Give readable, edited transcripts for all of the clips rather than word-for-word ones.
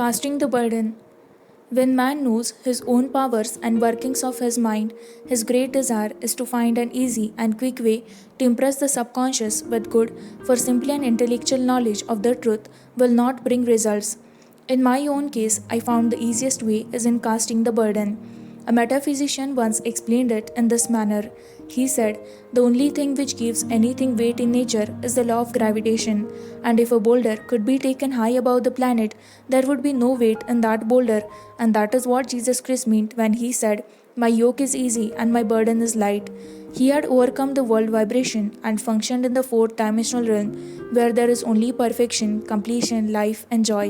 Casting the burden. When man knows his own powers and workings of his mind, his great desire is to find an easy and quick way to impress the subconscious with good, for simply an intellectual knowledge of the truth will not bring results. In my own case, I found the easiest way is in casting the burden. A metaphysician once explained it in this manner. He said, "The only thing which gives anything weight in nature is the law of gravitation, and if a boulder could be taken high above the planet, there would be no weight in that boulder, and that is what Jesus Christ meant when he said, 'My yoke is easy and my burden is light.'" He had overcome the world vibration and functioned in the fourth dimensional realm, where there is only perfection, completion, life, and joy.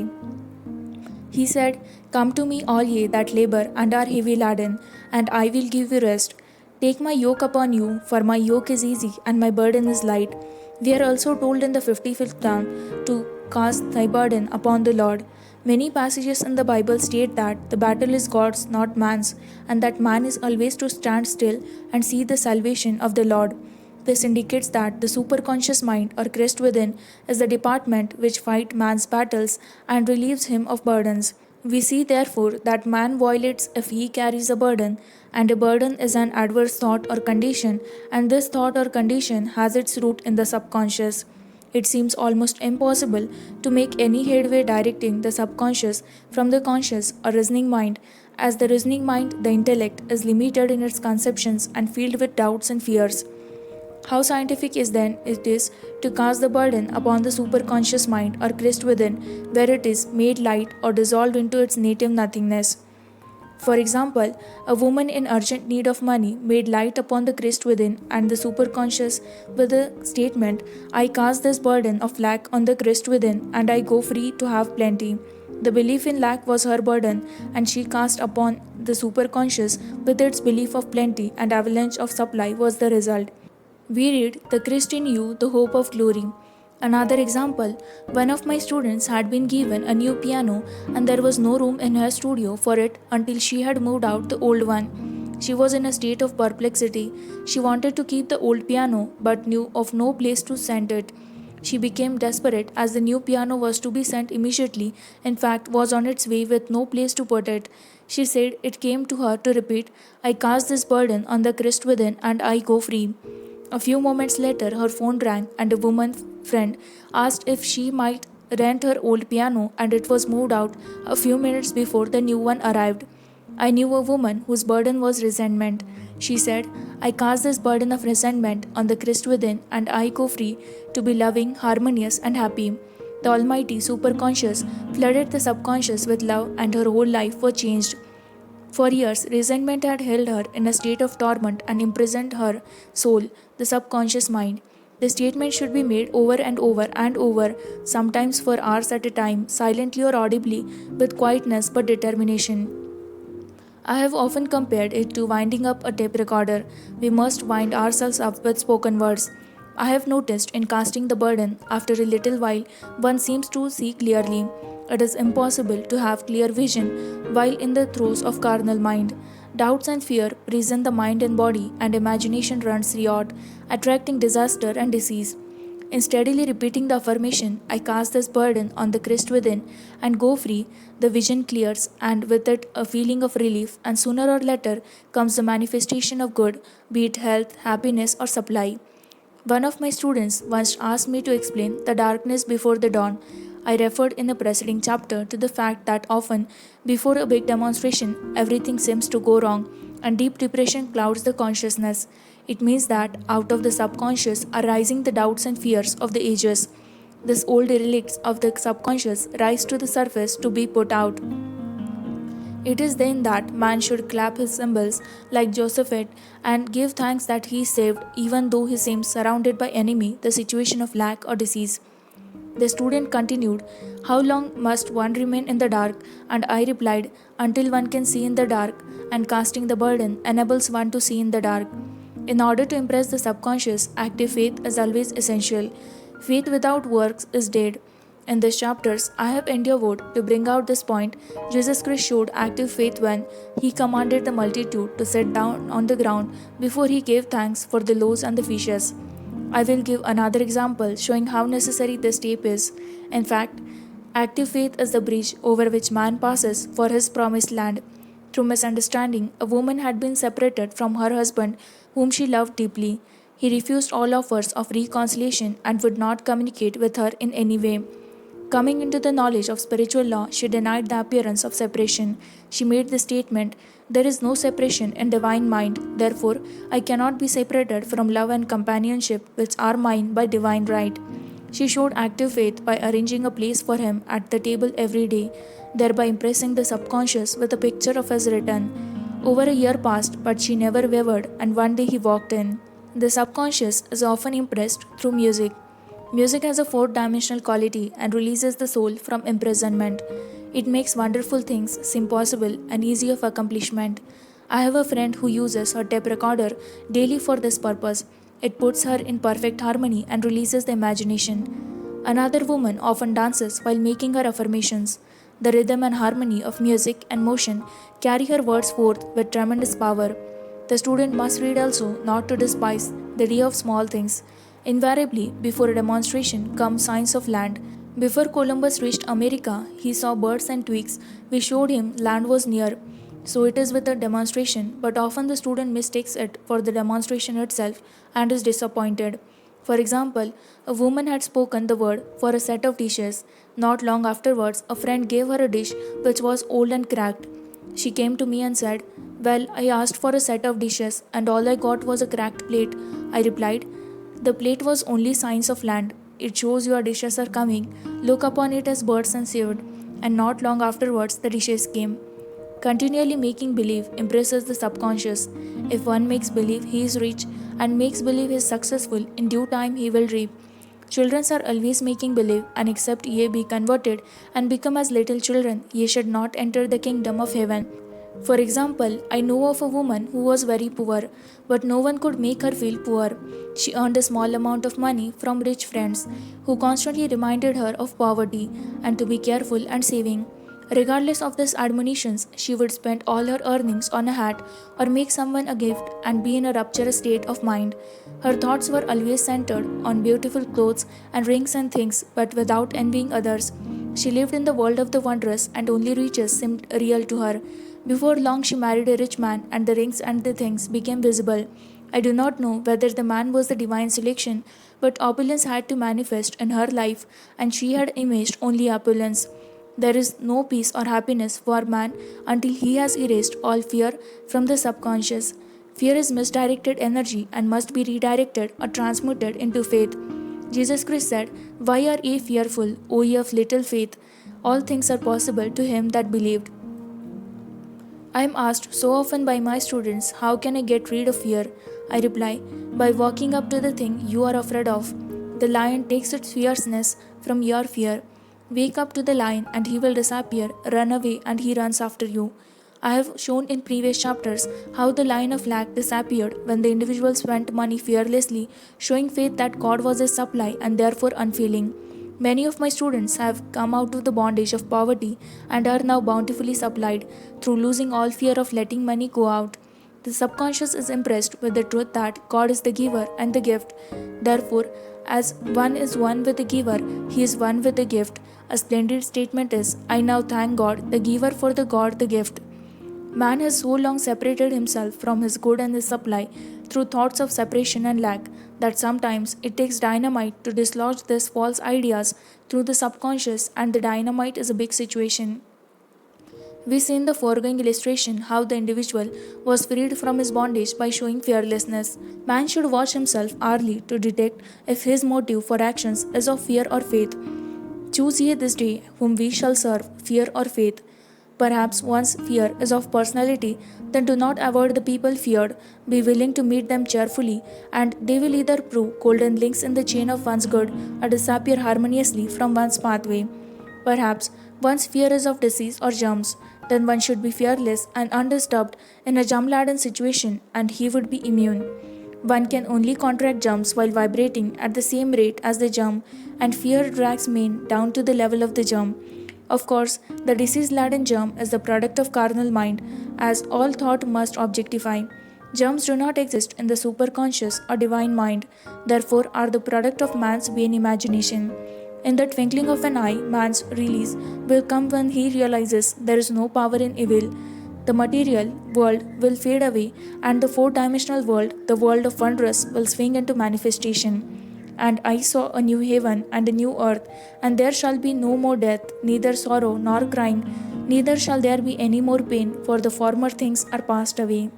He said, "Come to me, all ye that labor and are heavy laden, and I will give you rest. Take my yoke upon you, for my yoke is easy and my burden is light." We are also told in the 55th Psalm to cast thy burden upon the Lord. Many passages in the Bible state that the battle is God's, not man's, and that man is always to stand still and see the salvation of the Lord. This indicates that the superconscious mind or Christ within is the department which fights man's battles and relieves him of burdens. We see therefore that man violates if he carries a burden, and a burden is an adverse thought or condition, and this thought or condition has its root in the subconscious. It seems almost impossible to make any headway directing the subconscious from the conscious or reasoning mind, as the reasoning mind, the intellect, is limited in its conceptions and filled with doubts and fears. How scientific is then it is to cast the burden upon the superconscious mind or Christ within, where it is made light or dissolved into its native nothingness. For example, a woman in urgent need of money made light upon the Christ within and the superconscious with the statement, "I cast this burden of lack on the Christ within and I go free to have plenty." The belief in lack was her burden, and she cast upon the superconscious with its belief of plenty, and avalanche of supply was the result. We read, "The Christ in you, the hope of glory." Another example, one of my students had been given a new piano and there was no room in her studio for it until she had moved out the old one. She was in a state of perplexity. She wanted to keep the old piano but knew of no place to send it. She became desperate as the new piano was to be sent immediately, in fact, was on its way with no place to put it. She said it came to her to repeat, "I cast this burden on the Christ within and I go free." A few moments later, her phone rang and a woman friend asked if she might rent her old piano, and it was moved out a few minutes before the new one arrived. I knew a woman whose burden was resentment. She said, "I cast this burden of resentment on the Christ within and I go free to be loving, harmonious, and happy." The almighty superconscious flooded the subconscious with love and her whole life was changed. For years, resentment had held her in a state of torment and imprisoned her soul, the subconscious mind. The statement should be made over and over, sometimes for hours at a time, silently or audibly, with quietness but determination. I have often compared it to winding up a tape recorder. We must wind ourselves up with spoken words. I have noticed in casting the burden, after a little while, one seems to see clearly. It is impossible to have clear vision while in the throes of carnal mind. Doubts and fear prison the mind and body, and imagination runs riot, attracting disaster and disease. In steadily repeating the affirmation, "I cast this burden on the Christ within and go free," the vision clears, and with it a feeling of relief, and sooner or later comes the manifestation of good, be it health, happiness, or supply. One of my students once asked me to explain the darkness before the dawn. I referred in the preceding chapter to the fact that often, before a big demonstration, everything seems to go wrong, and deep depression clouds the consciousness. It means that out of the subconscious are rising the doubts and fears of the ages. These old relicts of the subconscious rise to the surface to be put out. It is then that man should clap his cymbals like Josephat and give thanks that he is saved, even though he seems surrounded by enemy, the situation of lack or disease. The student continued, "How long must one remain in the dark?" And I replied, "Until one can see in the dark, and casting the burden enables one to see in the dark." In order to impress the subconscious, active faith is always essential. Faith without works is dead. In these chapters, I have endeavored to bring out this point. Jesus Christ showed active faith when he commanded the multitude to sit down on the ground before he gave thanks for the loaves and the fishes. I will give another example showing how necessary this step is. In fact, Active faith is the bridge over which man passes for his promised land. Through misunderstanding, a woman had been separated from her husband, whom she loved deeply. He refused all offers of reconciliation and would not communicate with her in any way. Coming into the knowledge of spiritual law, she denied the appearance of separation. She made the statement, "There is no separation in divine mind, therefore, I cannot be separated from love and companionship, which are mine by divine right." She showed active faith by arranging a place for him at the table every day, thereby impressing the subconscious with a picture of his return. Over a year passed, but she never wavered, and one day he walked in. The subconscious is often impressed through music. Music has a fourth dimensional quality and releases the soul from imprisonment. It makes wonderful things seem possible and easy of accomplishment. I have a friend who uses her tape recorder daily for this purpose. It puts her in perfect harmony and releases the imagination. Another woman often dances while making her affirmations. The rhythm and harmony of music and motion carry her words forth with tremendous power. The student must read also not to despise the day of small things. Invariably, before a demonstration come signs of land. Before Columbus reached America, he saw birds and twigs which showed him land was near. So it is with a demonstration, but often the student mistakes it for the demonstration itself and is disappointed. For example, a woman had spoken the word for a set of dishes. Not long afterwards, a friend gave her a dish which was old and cracked. She came to me and said, "Well, I asked for a set of dishes and all I got was a cracked plate." I replied, "The plate was only signs of land. It shows your dishes are coming. Look upon it as birds and seaweed." And not long afterwards, the dishes came. Continually making believe impresses the subconscious. If one makes believe he is rich and makes believe he is successful, in due time he will reap. Children are always making believe, and except ye be converted and become as little children, ye should not enter the kingdom of heaven. For example, I know of a woman who was very poor, but no one could make her feel poor. She earned a small amount of money from rich friends who constantly reminded her of poverty and to be careful and saving. Regardless of these admonitions, she would spend all her earnings on a hat or make someone a gift and be in a rapturous state of mind. Her thoughts were always centered on beautiful clothes and rings and things, but without envying others. She lived in the world of the wondrous, and only riches seemed real to her. Before long, she married a rich man, and the rings and the things became visible. I do not know whether the man was the divine selection, but opulence had to manifest in her life, and she had imaged only opulence. There is no peace or happiness for man until he has erased all fear from the subconscious. Fear is misdirected energy and must be redirected or transmuted into faith. Jesus Christ said, "Why are ye fearful, O ye of little faith? All things are possible to him that believed." I am asked so often by my students, "How can I get rid of fear?" I reply, "By walking up to the thing you are afraid of." The lion takes its fierceness from your fear. Wake up to the lion and he will disappear, run away and he runs after you. I have shown in previous chapters how the lion of lack disappeared when the individual spent money fearlessly, showing faith that God was his supply and therefore unfailing. Many of my students have come out of the bondage of poverty and are now bountifully supplied through losing all fear of letting money go out. The subconscious is impressed with the truth that God is the giver and the gift. Therefore, as one is one with the giver, he is one with the gift. A splendid statement is, "I now thank God, the giver, for the God, the gift." Man has so long separated himself from his good and his supply through thoughts of separation and lack that sometimes it takes dynamite to dislodge these false ideas through the subconscious, and the dynamite is a big situation. We see in the foregoing illustration how the individual was freed from his bondage by showing fearlessness. Man should watch himself hourly to detect if his motive for actions is of fear or faith. Choose ye this day whom we shall serve, fear or faith. Perhaps one's fear is of personality, then do not avoid the people feared. Be willing to meet them cheerfully, and they will either prove golden links in the chain of one's good or disappear harmoniously from one's pathway. Perhaps one's fear is of disease or germs, then one should be fearless and undisturbed in a germ-laden situation, and he would be immune. One can only contract germs while vibrating at the same rate as the germ, and fear drags man down to the level of the germ. Of course, the disease-laden germ is the product of carnal mind, as all thought must objectify. Germs do not exist in the superconscious or divine mind, therefore are the product of man's vain imagination. In the twinkling of an eye, man's release will come when he realizes there is no power in evil. The material world will fade away, and the four dimensional world, the world of wonders, will swing into manifestation. And I saw a new heaven and a new earth, and there shall be no more death, neither sorrow nor crying, neither shall there be any more pain, for the former things are passed away.